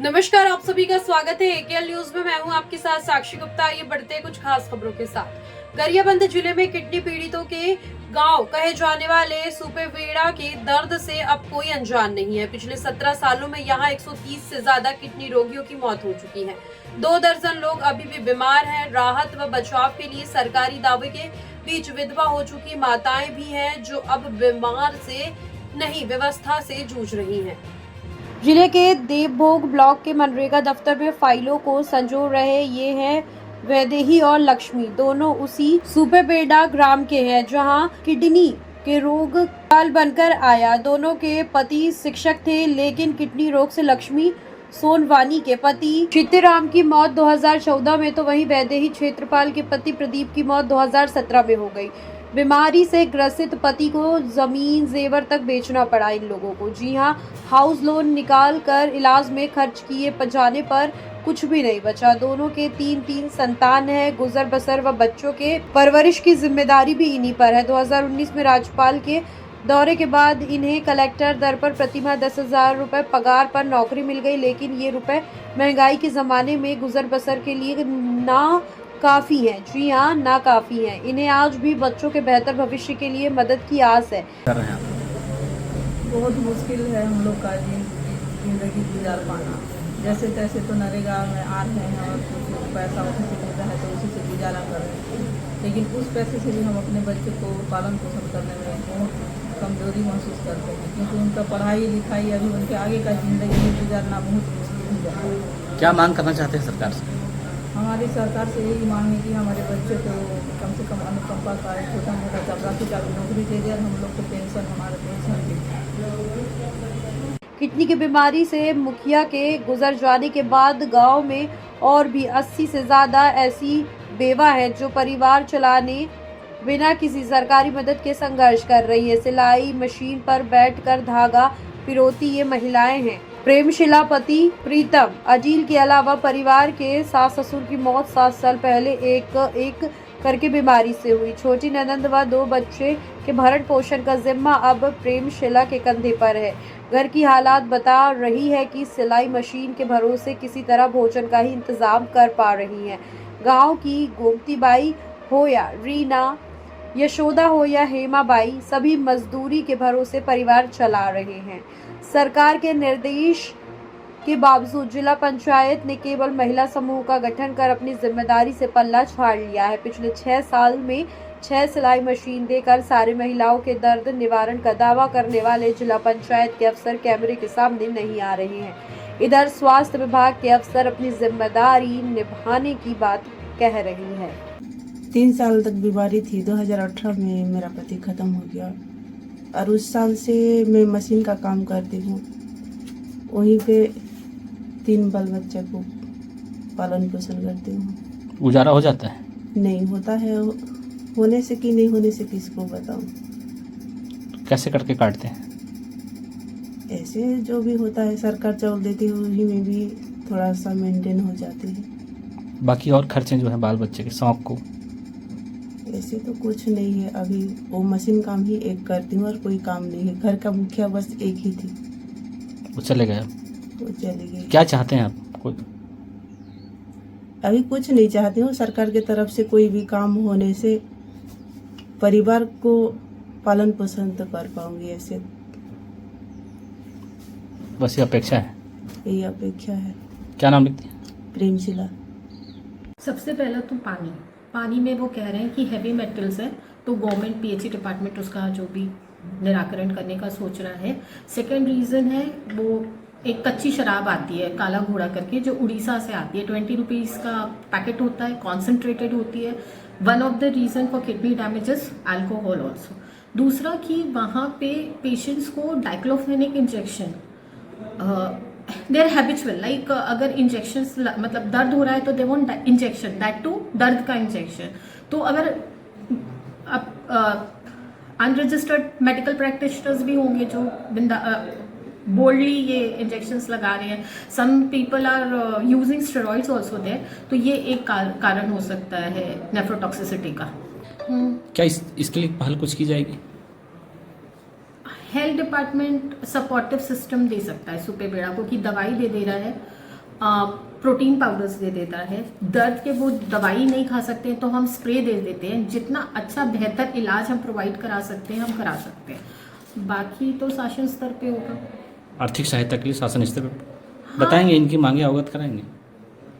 नमस्कार, आप सभी का स्वागत है एकेएल न्यूज में। मैं हूं आपके साथ साक्षी गुप्ता। ये बढ़ते हैं कुछ खास खबरों के साथ। गरियाबंद जिले में किडनी पीड़ितों के गांव कहे जाने वाले सुपेवेड़ा के दर्द से अब कोई अनजान नहीं है। पिछले 17 सालों में यहां 130 से ज्यादा किडनी रोगियों की मौत हो चुकी है। 2 दर्जन लोग अभी भी बीमार हैं। राहत व बचाव के लिए सरकारी दावे के बीच विधवा हो चुकी माताएं भी हैं, जो अब बीमार से नहीं व्यवस्था से जूझ रही हैं। जिले के देवभोग ब्लॉक के मनरेगा दफ्तर में फाइलों को संजो रहे ये हैं वैदेही और लक्ष्मी। दोनों उसी सुपेबेड़ा ग्राम के हैं जहां किडनी के रोग काल बनकर आया। दोनों के पति शिक्षक थे, लेकिन किडनी रोग से लक्ष्मी सोनवानी के पति चित्तीराम की मौत 2014 में तो वहीं वैदेही क्षेत्रपाल के पति प्रदीप की मौत 2017 में हो गई। बीमारी से ग्रसित पति को जमीन जेवर तक बेचना पड़ा इन लोगों को। जी हां, हाउस लोन निकाल कर इलाज में खर्च किए जाने पर कुछ भी नहीं बचा। दोनों के 3 संतान है। गुजर बसर व बच्चों के परवरिश की जिम्मेदारी भी इन्हीं पर है। 2019 में राज्यपाल के दौरे के बाद इन्हें कलेक्टर दर पर प्रतिमाह 10,000 रुपए पगार पर नौकरी मिल गई, लेकिन ये रुपए महंगाई के जमाने में गुजर बसर के लिए ना काफी है। जी हाँ, ना काफी है। इन्हें आज भी बच्चों के बेहतर भविष्य के लिए मदद की आस है। बहुत मुश्किल है हम लोग का जिंदगी गुजार पाना। जैसे तैसे तो नरेगा में आ रहे हैं और कुछ पैसा उसी से मिलता है तो उसी से गुजारा कर रहे हैं, लेकिन उस पैसे से भी हम अपने बच्चे को पालन पोषण करने में बहुत कमजोरी महसूस करते हैं, क्योंकि उनका पढ़ाई लिखाई अभी उनके आगे का ज़िंदगी गुजारना बहुत मुश्किल हो जाता है। क्या मांग करना चाहते हैं सरकार से? हमारी सरकार से यही मांग है कि हमारे बच्चे को कम से कम अनुकंपा का छोटा मोटा चपरासी का भी नौकरी दे दे और हम लोग को पेंशन हमारा पेंशन दे। किडनी की बीमारी से मुखिया के गुजर जाने के बाद गांव में और भी 80 से ज्यादा ऐसी बेवा हैं जो परिवार चलाने बिना किसी सरकारी मदद के संघर्ष कर रही है। सिलाई मशीन पर बैठकर धागा पिरोती ये महिलाएं हैं। प्रेमशिला पति प्रीतम अजील के अलावा परिवार के सास ससुर की मौत 7 साल पहले एक करके बीमारी से हुई। छोटी ननंद व 2 बच्चे के भरण पोषण का जिम्मा अब प्रेमशिला के कंधे पर है। घर की हालात बता रही है कि सिलाई मशीन के भरोसे किसी तरह भोजन का ही इंतजाम कर पा रही है। गांव की गोमती बाई हो या रीना, यशोदा हो या हेमा बाई, सभी मजदूरी के भरोसे परिवार चला रहे हैं। सरकार के निर्देश के बावजूद जिला पंचायत ने केवल महिला समूह का गठन कर अपनी जिम्मेदारी से पल्ला झाड़ लिया है। पिछले 6 साल में 6 सिलाई मशीन देकर सारे महिलाओं के दर्द निवारण का दावा करने वाले जिला पंचायत के अफसर कैमरे के सामने नहीं आ रहे हैं। इधर स्वास्थ्य विभाग के अफसर अपनी जिम्मेदारी निभाने की बात कह रही है। 3 साल तक बीमारी थी। 2018 में मेरा पति खत्म हो गया और उस साल से मैं मशीन का काम करती हूँ। वहीं पे 3 बाल बच्चे को पालन पोषण करती हूँ। गुजारा हो जाता है? नहीं होता है, होने से कि नहीं होने से किसको बताऊँ। कैसे करके काटते हैं? ऐसे जो भी होता है सरकार चावल देती है, उसी में भी थोड़ा सा मेंटेन हो जाती है। बाकी और खर्चे जो हैं बाल बच्चे के शौक को? ऐसे तो कुछ नहीं है। अभी वो मशीन काम ही एक करती हूँ और कोई काम नहीं है। घर का मुखिया बस एक ही थी, वो चले गए? वो चली गई। क्या चाहते हैं आप? कोई अभी कुछ नहीं चाहती हूँ। सरकार की तरफ से कोई भी काम होने से परिवार को पालन पोषण तो कर पाऊंगी। ऐसे बस ये अपेक्षा है? यही अपेक्षा है। क्या नाम लिखती हैं? प्रेमशिला। सबसे पहला तो पानी में वो कह रहे हैं कि हैवी मेटल्स है, तो गवर्नमेंट पीएचई डिपार्टमेंट उसका जो भी निराकरण करने का सोच रहा है। सेकंड रीज़न है वो एक कच्ची शराब आती है काला घोड़ा करके, जो उड़ीसा से आती है। 20 रुपीज़ का पैकेट होता है, कॉन्सेंट्रेटेड होती है। One of the reason for kidney damages alcohol also. दूसरा कि वहाँ पे पेशेंट्स को diclofenac injection they are habitual, like अगर इंजेक्शन मतलब दर्द हो रहा है तो they want injection, that too दर्द का इंजेक्शन। तो अगर अनरजिस्टर्ड मेडिकल प्रैक्टिशनर्स भी होंगे जो बोल्डली ये इंजेक्शंस लगा रहे हैं। Some people are using steroids also there, तो ये एक कारण हो सकता है नेफ्रोटॉक्सिसिटी का। क्या इसके लिए पहल कुछ की जाएगी? हेल्थ डिपार्टमेंट सपोर्टिव सिस्टम दे सकता है सुपेबेड़ा को, कि दवाई दे रहा है प्रोटीन पाउडर्स दे देता है। दर्द के वो दवाई नहीं खा सकते हैं तो हम स्प्रे दे देते हैं। जितना अच्छा बेहतर इलाज हम प्रोवाइड करा सकते हैं हम करा सकते हैं। बाकी तो शासन स्तर पे होगा। आर्थिक सहायता के लिए शासन स्तर पर बताएंगे, इनकी मांगे अवगत कराएंगे।